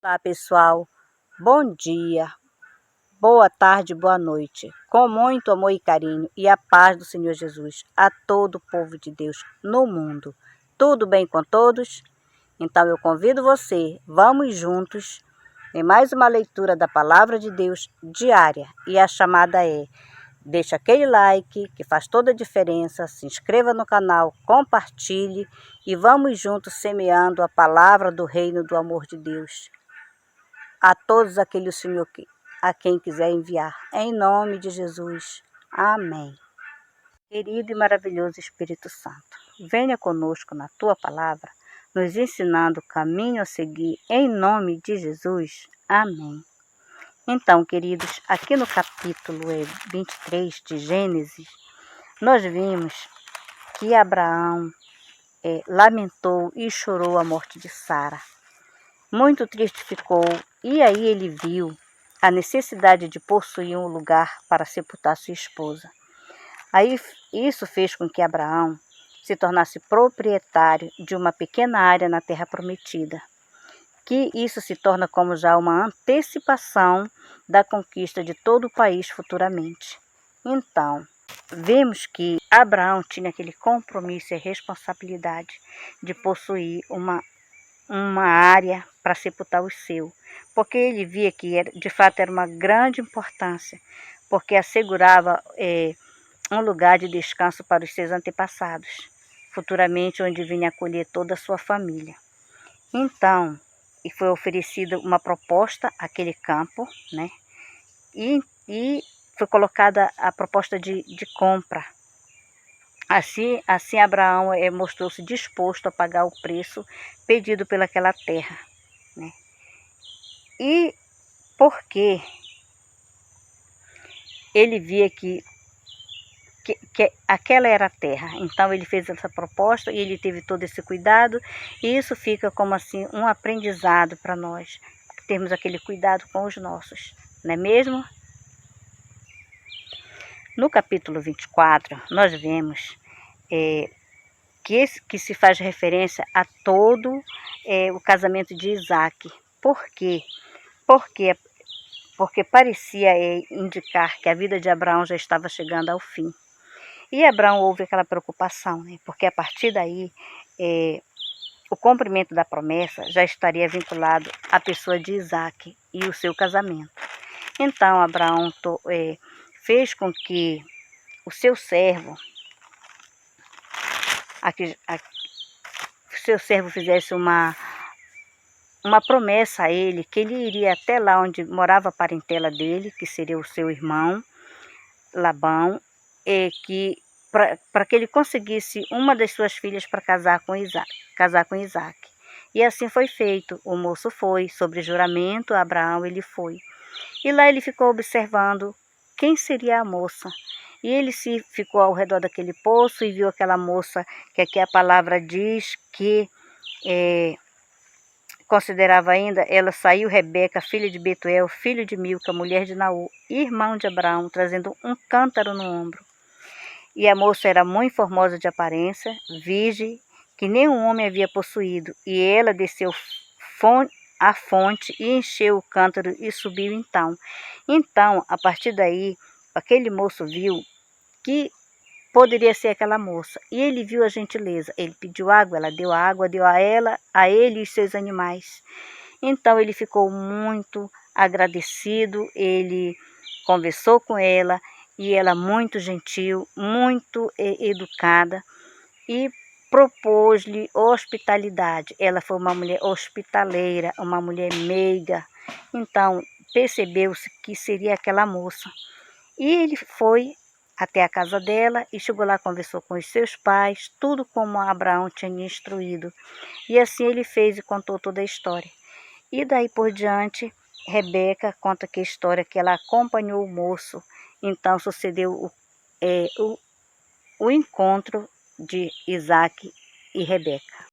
Olá pessoal, bom dia, boa tarde, boa noite, com muito amor e carinho e a paz do Senhor Jesus a todo o povo de Deus no mundo. Tudo bem com todos? Então eu convido você, vamos juntos em mais uma leitura da Palavra de Deus diária e a chamada é: deixa aquele like que faz toda a diferença, se inscreva no canal, compartilhe e vamos juntos semeando a palavra do reino do amor de Deus a todos aqueles Senhor a quem quiser enviar. Em nome de Jesus. Amém. Querido e maravilhoso Espírito Santo, venha conosco na Tua palavra, nos ensinando o caminho a seguir, em nome de Jesus. Amém. Então, queridos, aqui no capítulo 23 de Gênesis, nós vimos que Abraão lamentou e chorou a morte de Sara. Muito triste ficou, e aí ele viu a necessidade de possuir um lugar para sepultar sua esposa. Aí isso fez com que Abraão se tornasse proprietário de uma pequena área na terra prometida, que isso se torna como já uma antecipação da conquista de todo o país futuramente. Então, vemos que Abraão tinha aquele compromisso e responsabilidade de possuir uma área para sepultar o seu, porque ele via que de fato era uma grande importância, porque assegurava um lugar de descanso para os seus antepassados, futuramente onde vinha acolher toda a sua família. Então, e foi oferecida uma proposta àquele campo, né? E foi colocada a proposta de compra. Assim Abraão mostrou-se disposto a pagar o preço pedido pelaquela terra, né? E porque ele via que aquela era a terra, então ele fez essa proposta e ele teve todo esse cuidado, e isso fica como assim um aprendizado para nós, termos aquele cuidado com os nossos, não é mesmo? No capítulo 24, nós vemos que se faz referência a todo o casamento de Isaac. Por quê? Porque parecia indicar que a vida de Abraão já estava chegando ao fim. E Abraão houve aquela preocupação, né? Porque a partir daí o cumprimento da promessa já estaria vinculado à pessoa de Isaac e o seu casamento. Então Abraão fez com que o seu servo fizesse uma promessa a ele, que ele iria até lá onde morava a parentela dele, que seria o seu irmão Labão, para que ele conseguisse uma das suas filhas para casar com Isaac. E assim foi feito. O moço foi, sobre juramento, Abraão ele foi. E lá ele ficou observando quem seria a moça. E ele ficou ao redor daquele poço e viu aquela moça, que aqui a palavra diz que considerava ainda, ela saiu Rebeca, filha de Betuel, filho de Milca, mulher de Naú, irmão de Abraão, trazendo um cântaro no ombro. E a moça era muito formosa de aparência, virgem, que nenhum homem havia possuído. E ela desceu à fonte e encheu o cântaro e subiu então. Então, a partir daí, aquele moço viu que poderia ser aquela moça. E ele viu a gentileza. Ele pediu água, ela deu água, deu a ela, a ele e os seus animais. Então ele ficou muito agradecido, ele conversou com ela, e ela muito gentil, muito educada, e propôs-lhe hospitalidade. Ela foi uma mulher hospitaleira, uma mulher meiga. Então percebeu-se que seria aquela moça. E ele foi até a casa dela e chegou lá, conversou com os seus pais, tudo como Abraão tinha instruído. E assim ele fez e contou toda a história. E daí por diante, Rebeca conta que a história que ela acompanhou o moço. Então sucedeu o encontro de Isaac e Rebeca.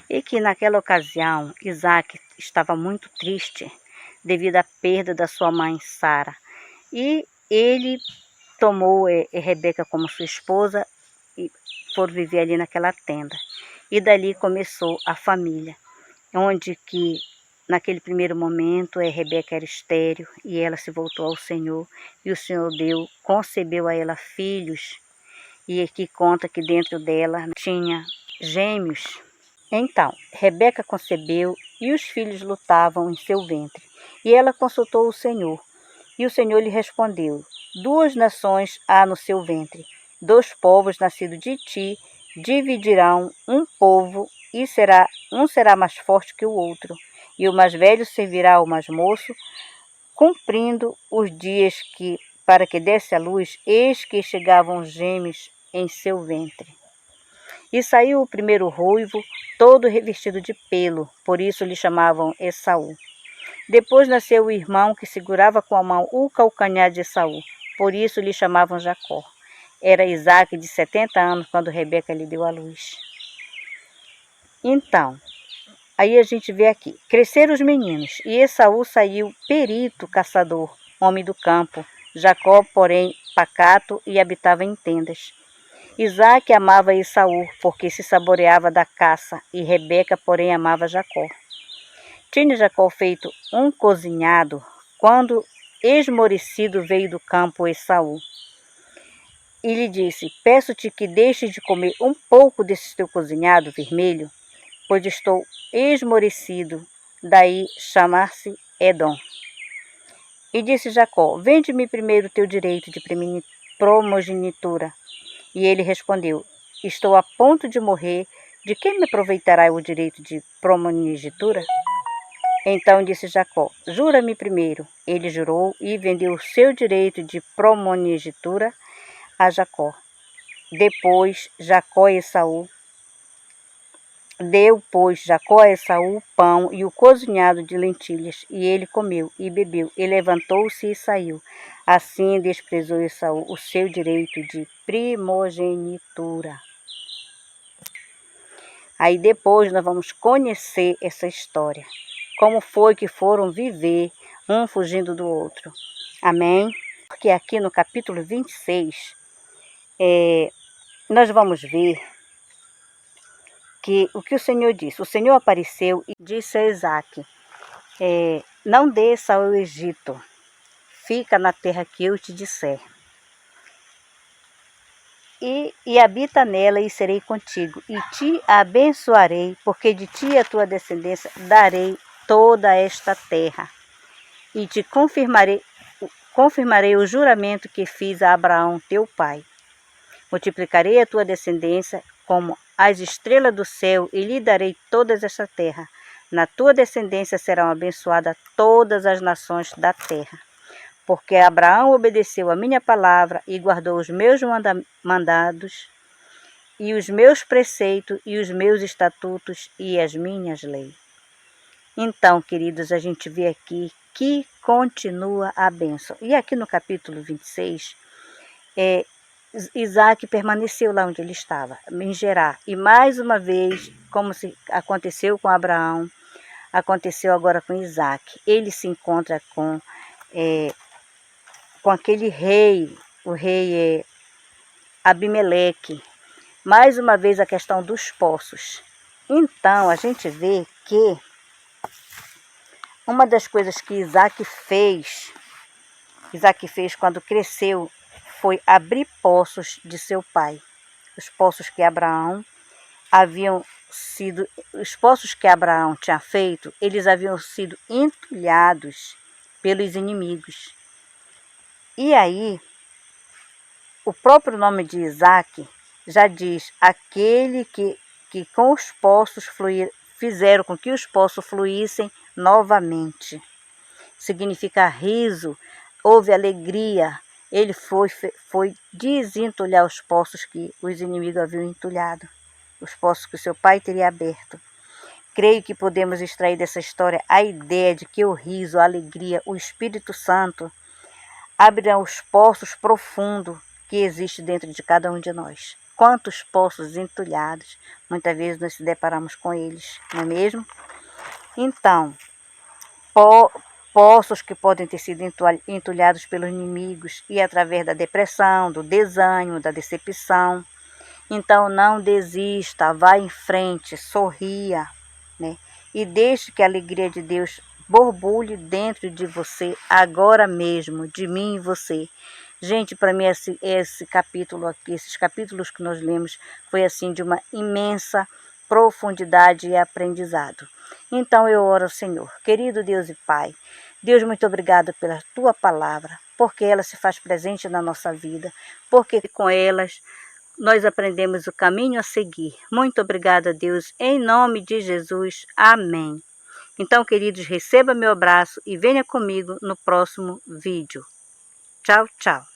E que naquela ocasião Isaac estava muito triste devido à perda da sua mãe Sara. E ele tomou Rebeca como sua esposa e foram viver ali naquela tenda. E dali começou a família, onde que naquele primeiro momento, Rebeca era estéril e ela se voltou ao Senhor. E o Senhor concebeu a ela filhos. E aqui conta que dentro dela tinha gêmeos. Então, Rebeca concebeu e os filhos lutavam em seu ventre. E ela consultou o Senhor. E o Senhor lhe respondeu: 2 nações há no seu ventre. 2 povos nascidos de ti dividirão um povo e um será mais forte que o outro. E o mais velho servirá ao mais moço, cumprindo os dias para que desse à luz, eis que chegavam gêmeos em seu ventre. E saiu o primeiro ruivo, todo revestido de pelo, por isso lhe chamavam Esaú. Depois nasceu o irmão que segurava com a mão o calcanhar de Esaú, por isso lhe chamavam Jacó. Era Isaque de 70 anos quando Rebeca lhe deu à luz. Então, aí a gente vê aqui, cresceram os meninos, e Esaú saiu perito caçador, homem do campo. Jacó, porém, pacato e habitava em tendas. Isaque amava Esaú, porque se saboreava da caça, e Rebeca, porém, amava Jacó. Tinha Jacó feito um cozinhado, quando esmorecido veio do campo Esaú. E lhe disse: peço-te que deixes de comer um pouco desse teu cozinhado vermelho, pois estou esmorecido. Daí chamar-se Edom. E disse Jacó: vende-me primeiro o teu direito de primogenitura. E ele respondeu: estou a ponto de morrer, de que me aproveitará o direito de primogenitura? Então disse Jacó: jura-me primeiro. Ele jurou e vendeu o seu direito de primogenitura a Jacó. Depois deu, pois, Jacó a Esaú o pão e o cozinhado de lentilhas, e ele comeu e bebeu, e levantou-se e saiu. Assim desprezou Esaú o seu direito de primogenitura. Aí depois nós vamos conhecer essa história. Como foi que foram viver, um fugindo do outro. Amém? Porque aqui no capítulo 26, nós vamos ver que o que o Senhor disse. O Senhor apareceu e disse a Isaque: não desça ao Egito, fica na terra que eu te disser. E habita nela e serei contigo, e te abençoarei, porque de ti e a tua descendência darei toda esta terra. E te confirmarei o juramento que fiz a Abraão teu pai. Multiplicarei a tua descendência como as estrelas do céu, e lhe darei toda esta terra. Na tua descendência serão abençoadas todas as nações da terra. Porque Abraão obedeceu a minha palavra e guardou os meus mandados, e os meus preceitos, e os meus estatutos, e as minhas leis. Então, queridos, a gente vê aqui que continua a bênção. E aqui no capítulo 26, Isaque permaneceu lá onde ele estava, em Gerar. E mais uma vez, como se aconteceu com Abraão, aconteceu agora com Isaque. Ele se encontra com aquele rei, o rei Abimeleque. Mais uma vez a questão dos poços. Então, a gente vê que uma das coisas que Isaque fez quando cresceu, foi abrir poços de seu pai. Os poços que Abraão tinha feito, eles haviam sido entulhados pelos inimigos. E aí, o próprio nome de Isaque já diz: aquele que com os poços fizeram com que os poços fluíssem novamente. Significa riso, houve alegria. Ele foi desentulhar os poços que os inimigos haviam entulhado, os poços que o seu pai teria aberto. Creio que podemos extrair dessa história a ideia de que o riso, a alegria, o Espírito Santo abrirão os poços profundos que existem dentro de cada um de nós. Quantos poços entulhados, muitas vezes nós se deparamos com eles, não é mesmo? Então, poços que podem ter sido entulhados pelos inimigos e através da depressão, do desânimo, da decepção. Então não desista, vá em frente, sorria, né? e deixe que a alegria de Deus borbulhe dentro de você agora mesmo, de mim e você. Gente, para mim esse capítulo aqui, esses capítulos que nós lemos, foi assim de uma imensa profundidade e aprendizado. Então eu oro ao Senhor, querido Deus e Pai, Deus, muito obrigado pela Tua palavra, porque ela se faz presente na nossa vida, porque com elas nós aprendemos o caminho a seguir. Muito obrigada, Deus, em nome de Jesus. Amém. Então, queridos, receba meu abraço e venha comigo no próximo vídeo. Tchau, tchau.